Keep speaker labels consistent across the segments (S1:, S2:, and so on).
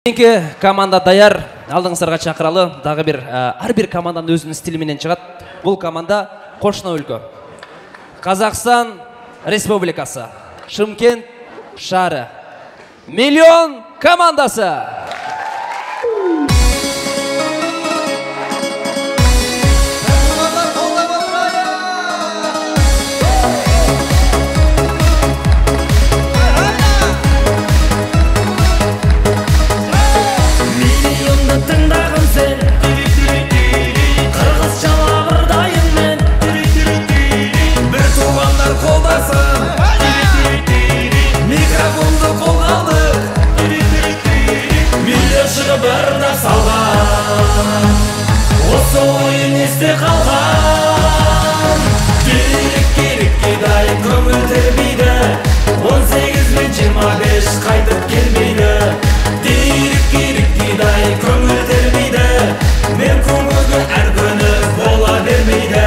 S1: Кейінгі команда даяр, алдыңызға шақыралы, дағы ар бір команданың өзінің стиліменен шығады. Бұл команда Қошына өлкө. Қазақстан Республикасы, Шымкент шары. Миллион командасы.
S2: Осы ойын есте қалған керек дай көңіл тербейді 18 мен 25 қайтып келмейді керек дай көңіл тербейді мен көңілді әр күні бола бермейді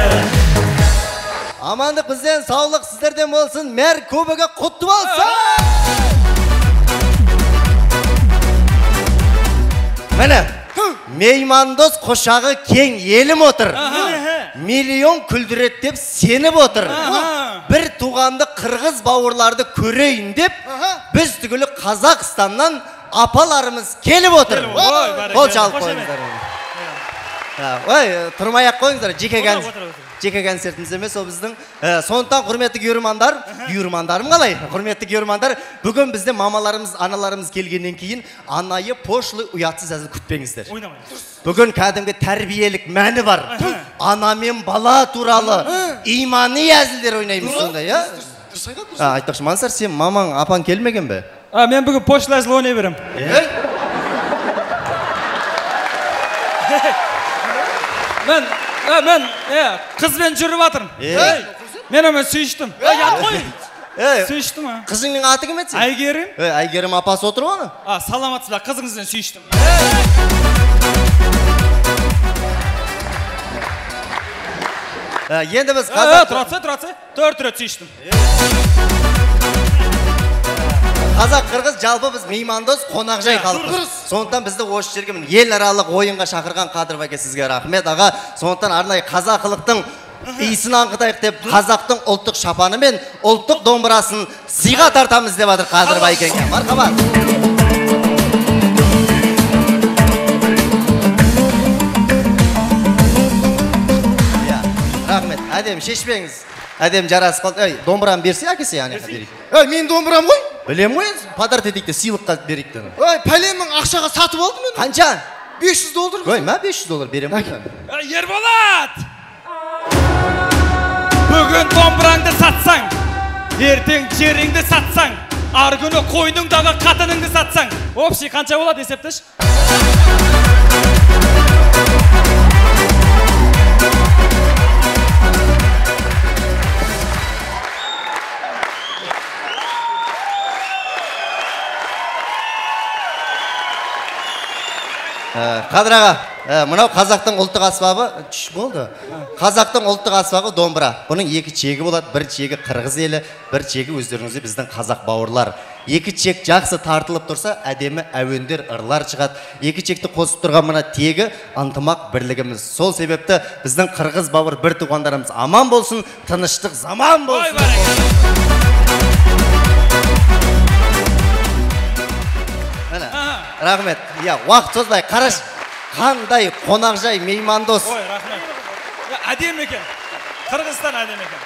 S3: Амандық бізден, саулық сіздерден болсын, мәр көбігі құтты болсын! Міне, меймандос қошағы кең елім отыр. Миллион күлдірет деп сеніп отыр. Бір туғанды қырғыз бауырларды көрейін деп, біз түгілі Қазақстаннан апаларымыз келіп отыр. Қол шалып қойыңыздар. Тұрмай-ақ қойыңыздар, жеке концертіміз емес, ол біздің. Сондықтан құрметті үйірмандарым қалай? Құрметті үйірмандар, бүгін бізде мамаларымыз, аналарымыз келгеннен кейін анайы пошлы ұятсыз әзіл күтпеңіздер. Бүгін кәдімгі тәрбиелік мәні бар. Ана мен бала туралы имани әзілдер ойнаймыз сонда, я? Айтпақшы, Мансар, сен мамаң, апаң келмеген бе?
S4: Мен бүгін пошлы әзіл ойнай берем. Мен қызбен жүріп атырым. Мен өмен сүйіштім. Сүйіштім.
S3: Қызыңның аты кім етсен?
S4: Әйгерім.
S3: Әйгерім апасы отыр оны?
S4: Саламатсыздар, қызыңызбен сүйіштім.
S3: Енді біз қазақ...
S4: Тұратсы, 4 рет сүйіштім.
S3: Қазақ қырғыз жалпы біз меймандос қонақжай халқымыз. Сондықтан бізді осы жерге ел аралық ойынға шақырған Қадыров әке сізге рахмет аға. Сондықтан арнайы қазақылықтың иісін аңқытайық деп қазақтың ұлттық шапаны мен ұлттық домбырасын сыйға тартамыз деп жатыр Қадыров әкеге. Мархабат. Рахмет. Әдем шешпеңіз. Әдем жарасып қалды. Домбырам берсе әкесі яғни берейік.
S5: Мен домбырам ғой.
S3: Білем ғой, подарок етейік те, сыйлыққа берейік те.
S5: Пәленнің ақшаға сатып алды мен.
S3: Қанша?
S5: $500.
S3: Ой, мә $500 берем ғой.
S4: Ерболат! Бүгін домбыраңды сатсаң, ертең жеріңді сатсаң, ар күні қойныңдағы қатыныңды сатсаң, общий қанша болады есептеш?
S3: Қадыр аға, мұнау қазақтың ұлттық аспабы, болды. Қазақтың ұлттық аспабы домбыра. Бұның екі чегі болады, бір чегі қырғыз елі, бір чегі өздеріңізде біздің қазақ бауырлар. Екі чек жақсы тартылып тұрса, әдемі әуендер, ырлар шығады. Екі чекті қосып тұрған мұна тегі ынтымақ бірлігіміз. Сол себепті біздің қырғыз бауыр бір туғандарымыз аман болсын, тыныштық заман болсын. Рахмет. Уақыт созбай, қараш, қандай қонақжай, меймандос.
S4: Ой, рахмет. Әдем екен. Қырғызстан әдем екен.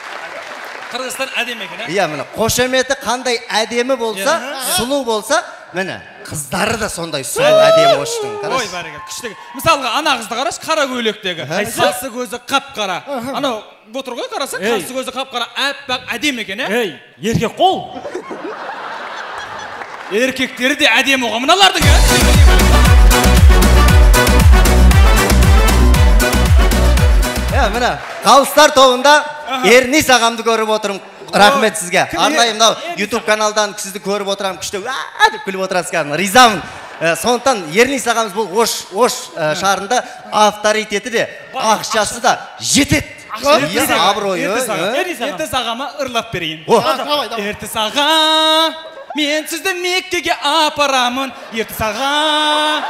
S4: Қырғызстан әдем екен.
S3: Міне, қошеметі қандай әдемі болса, сұлу болса, міне, қыздары да сондай сұлу әдемі оштың.
S4: Ой, бәрекет, күштегі. Мысалға, ана қызды қараш, қара көйлектегі. Қасы көзі қап-қара. Анау, отыр ғой қарасаң, қасы көзі қап-қара, әппақ әдем екен,
S1: еркек қол.
S4: Еркектері де әдем оға мұналардың,
S3: Міне, қалыстар тобында Ернис ағамды көріп отырым. Рахмет сізге. Арнайы мынау YouTube каналдан сізді көріп отырам, күшті деп күліп отырасыз кәдімгі. Ризамын. Сондықтан Ернис ағамыз бұл Ош шарында авторитеті де, ақшасы да жетеді.
S4: Ертіс ағама ырлап берейін. Ертіс аға Мен сізді Меккеге апарамын, ерті саған.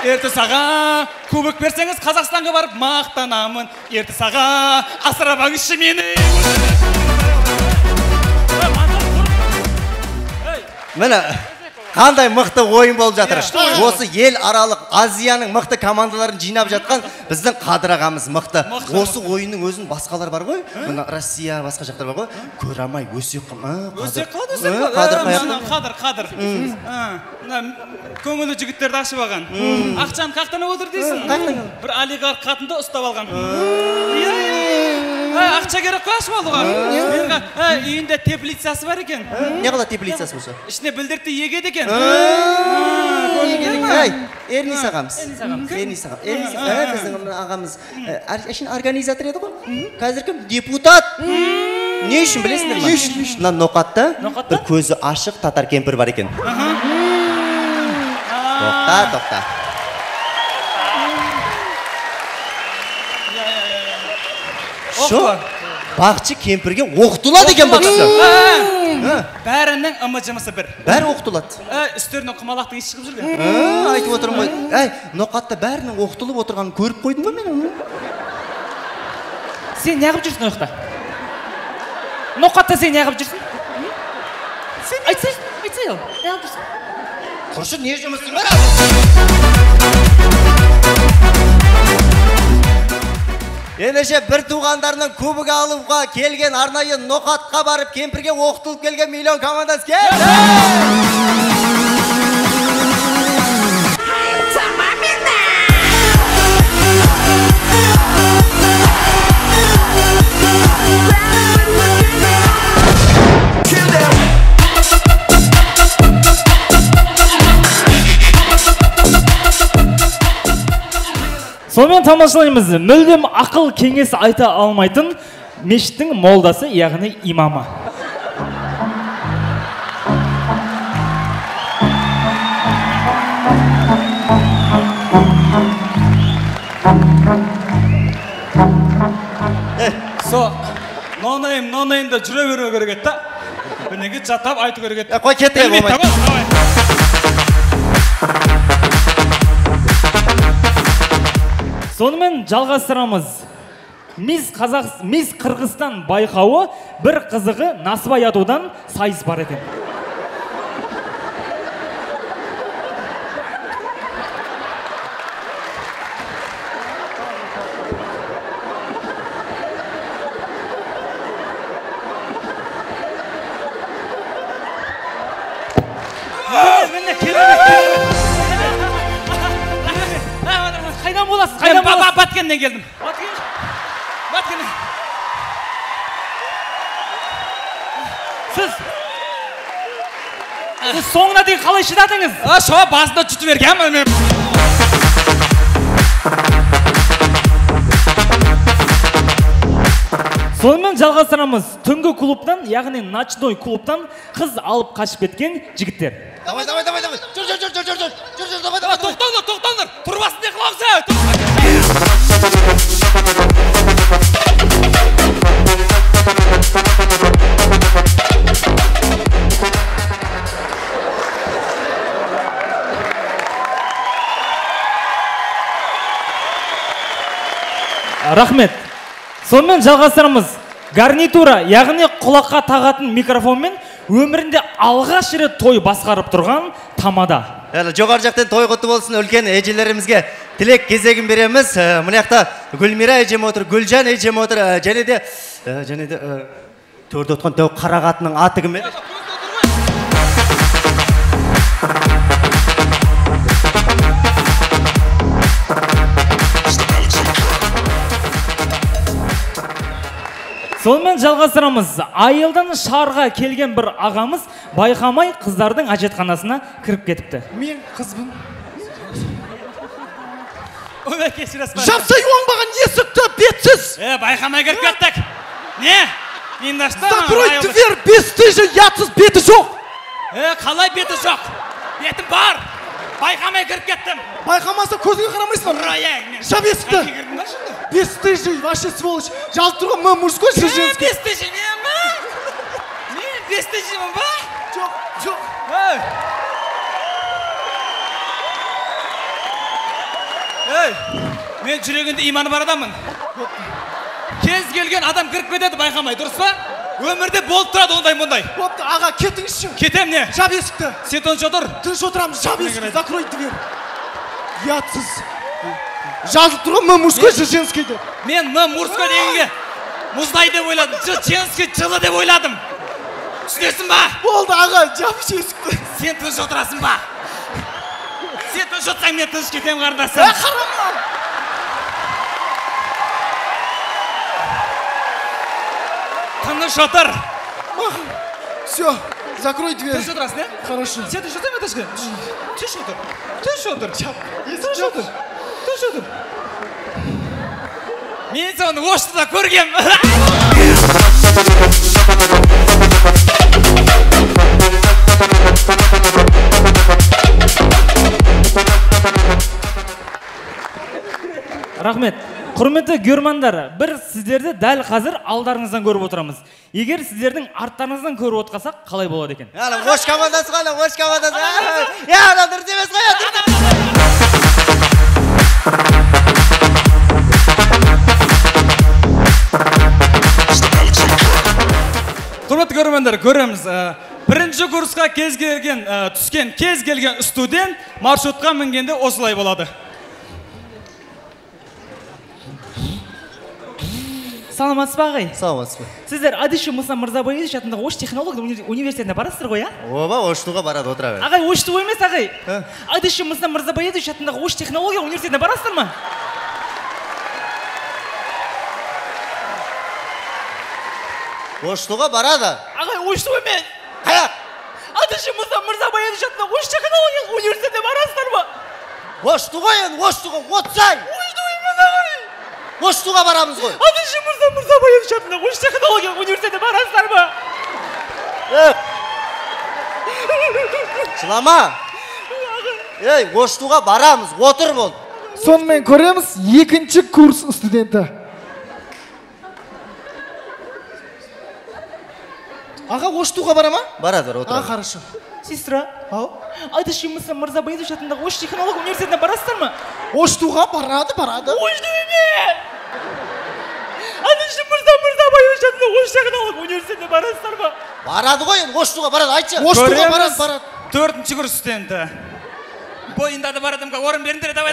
S4: Ерті саған, көбік берсеңіз Қазақстанға барып мақтанамын. Ерті саған, асырабаңызшы мені.
S3: Міне, қандай мықты ойын болып жатыр. Осы ел аралық Азияның мықты командаларын жинап жатқан біздің Қадыр ағамыз мықты. Осы ойынның өзін басқалар бар ғой. Мына Россия, басқа жақтар бар ғой. Көрамай өсек
S4: Қадыр. Көңілі жігіттерді ашып алған. Ақшаны қақтанып отыр дейсің? Бір олигарх қатынды ұстап алған. Ақша керек қой ашып алуға. Үйінде теплицасы бар екен.
S3: Не қылады теплицасы болса?
S4: Ішіне бүлдіртті егеді екен.
S3: Эрнис ағамыз. Біздің ағамыз әшін организатор еді ғой. Қазір кім? Депутат. Не үшін білесіңдер ма? Мына Ноқатта бір көзі ашық татар кемпір бар екен. Тоқта. Шо? Бақчы кемпірге оқытылады екен бұл кісі.
S4: Бәрінің ымы-жымысы бір.
S3: Бәрі оқытылады.
S4: Үстерінен құмалақтың есі шығып жүрген.
S3: Айтып отырмын ғой. Ноқатта бәрінің оқытылып отырғанын көріп қойдың ба мен?
S1: Сен не қылып жүрсің ояқта? Ноқатта сен не қылып жүрсің? Айтсай ал, не қылып жүрсің?
S3: Құршы не жұмысың ба? Ендеше бір туғандарының кубок алуға келген арнайы Ноқатқа барып кемпірге оқытылып келген миллион командасы келді!
S1: Сонымен тамашалаймыз. Мүлдем ақыл кеңес айта алмайтын мешіттің молдасы, яғни имамы.
S4: Нонайымда жүре беру керек еді да. Бірнеге жаттап айту керек еді.
S3: Қой кетті болмайды.
S1: Сонымен жалғастырамыз. Мисс Қырғызстан байқауы бір қызығы насыбай атудан сайыс бар екен. Қайдан боласыз?
S4: Баткеннен келдім. Баткеннен.
S1: Сіз соңына дейін қалай шыдадыңыз?
S4: Шо басында жұтып бергенмін.
S1: Сонымен жалғастырамыз. Түнгі клубтан, яғни ночной клубтан қыз алып қашып кеткен жігіттер.
S3: Давай. Жүр, давай.
S4: Тоқтаңдар. Тұрбасын не қылаңыз?
S1: Рахмет. Сонымен жалғастырамыз. Гарнитура, яғни құлаққа тағатын микрофонмен өмірінде алғаш рет той басқарып тұрған Тамада.
S3: Жоғар жақтан той құтты болсын, үлкен әжелерімізге тілек кезегін береміз. Мына жақта Гүлмира әжем отыр, Гүлжан әжем отыр, және де төрді отқан тәу қарағатының аты кім еді?
S1: Сонымен жалғастырамыз. Айылдан шарға келген бір ағамыз байқамай қыздардың әжетханасына кіріп кетіпті.
S5: Мен қызбын.
S4: Жапсай
S5: оңбаған есікті бетсіз.
S4: Байқамай кіріп кеттік. Не?
S5: Закрой дверь, бесстыжий, ятсыз беті жоқ.
S4: Қалай беті жоқ? Бетім бар. байқамай кіріп кеттім.
S5: Байқамаса көзге қарамайсың ба? Жап есікті. Бесстыжий, вообще сволочь. Жазып тұрған мы мужской, сіз женский.
S4: Бесстыжий мен ба? Мен бесстыжиймін ба?
S5: Жоқ.
S4: Мен жүрегінде иманы бар адаммын. Кез келген адам кіріп кетеді байқамай, дұрыс па? Өмірде болып тұрады ондай-мұндай.
S5: Бопты, аға, кетіңізші.
S4: Кетем не?
S5: Жап есікті.
S4: Сен тыныш отыр.
S5: Тыныш отырамыз, жап есікті, закрой дверь. Ятсыз. Жазып тұрған мы мужской, сіз женский деп.
S4: Мен мы мужской дегенге мұздай деп ойладым, женский жылы деп ойладым. Түсінесің ба?
S5: Болды, аға, жап есікті.
S4: Сен тыныш отырасың ба? Сен тыныш отырсаң, мен тыныш кетем қарындасым.
S5: Қарама.
S4: Тыныш отыр.
S5: Все, закрой дверь.
S4: Тыныш отырасың, не?
S5: Хорошо.
S4: Сен тыныш отырсың, мен тыныш кетем. Тыныш отыр. Тыныш отыр. Тыныш отыр. Тыныш отыр. Мен соны оштыда көргем.
S1: Рахмет. Құрметті көрермандар, бір сіздерді дәл қазір алдарыңыздан көріп отырамыз. Егер сіздердің арттарыңыздан көріп отырсақ, қалай болады екен?
S3: Ана ош командасы ғана, ош командасы. Ана дұрыс емес қой.
S4: Құрметті көрермандар, көреміз. Бірінші курсқа түскен кез келген студент маршрутқа мінгенде осылай болады.
S1: Саламатсыз ба ағай?
S3: Саламатсыз ба.
S1: Сіздер Адиша Мұса Мырзабаевич атындағы Ош технология университетіне барасыздар ғой, а?
S3: Оба, Оштуға барады, отыра бер.
S1: Ағай, Ошту емес ағай. Адиша Мұса Мырзабаевич атындағы Ош технология университетіне барасыздар ма?
S3: Оштуға барады.
S1: Ағай, Ошту емес.
S3: Қаяқ?
S1: Адиша Мұса Мырзабаевич атындағы Ош технология университетіне барасыздар ма?
S3: Оштуға енді, Оштуға отсай.
S1: Ошту емес ағай.
S3: Оштуға барамыз ғой.
S1: Адиша Мұса Мырзабаевич атындағы Ош технология университетіне барасыздар ма?
S3: Жылама. Ей, Оштуға барамыз, отыр бол.
S5: Сонымен көреміз, екінші курс студенті. Аға, Оштуға бара ма?
S3: Барады, отыр.
S5: А, хорошо.
S1: Сестра, Адиша Мұса Мырзабаевич атындағы Ош технология университетіне барасыздар ма?
S5: Оштуға барады.
S1: Ошту емес! Адиша Мұса Мырзабаевич атындағы Ош технология университетіне барасыздар ма?
S3: Барады ғой, енді Оштуға барады, айтшы.
S5: Оштуға барады.
S4: Төртінші курс студенті. Бойында да бар адамға орын беріңдер, давай.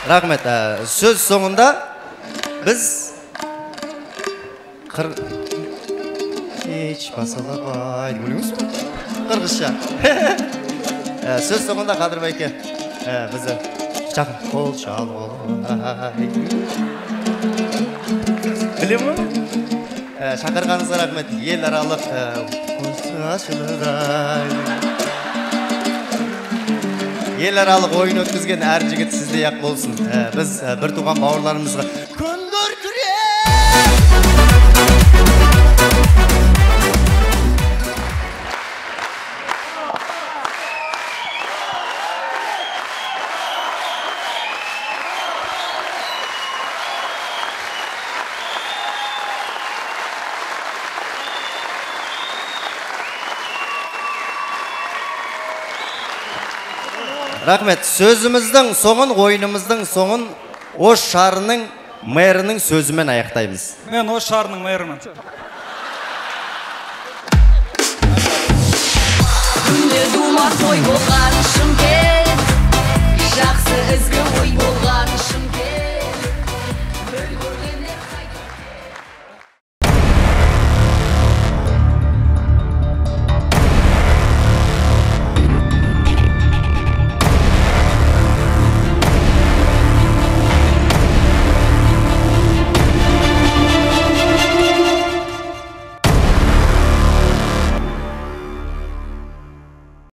S3: Рахмет. Сөз соңында біз басалабай біліңіз бе? Қырғызша. Сөз соңында Қадыр Байке бізді шақыр қол шалғылай. Білем ме? Шақырғаныңызға рахмет. Ел аралық ел аралық ойын өткізген әр жігіт сіздей ақ болсын. Біз бір туған бауырларымызға күндер күре. Рахмет. Сөзіміздің соңын, ойынымыздың соңын Ош шарының мэрінің сөзімен аяқтаймыз.
S4: Мен Ош шарының мэрімін.
S6: Күнде думар той болған Шымкент, жақсы ізгі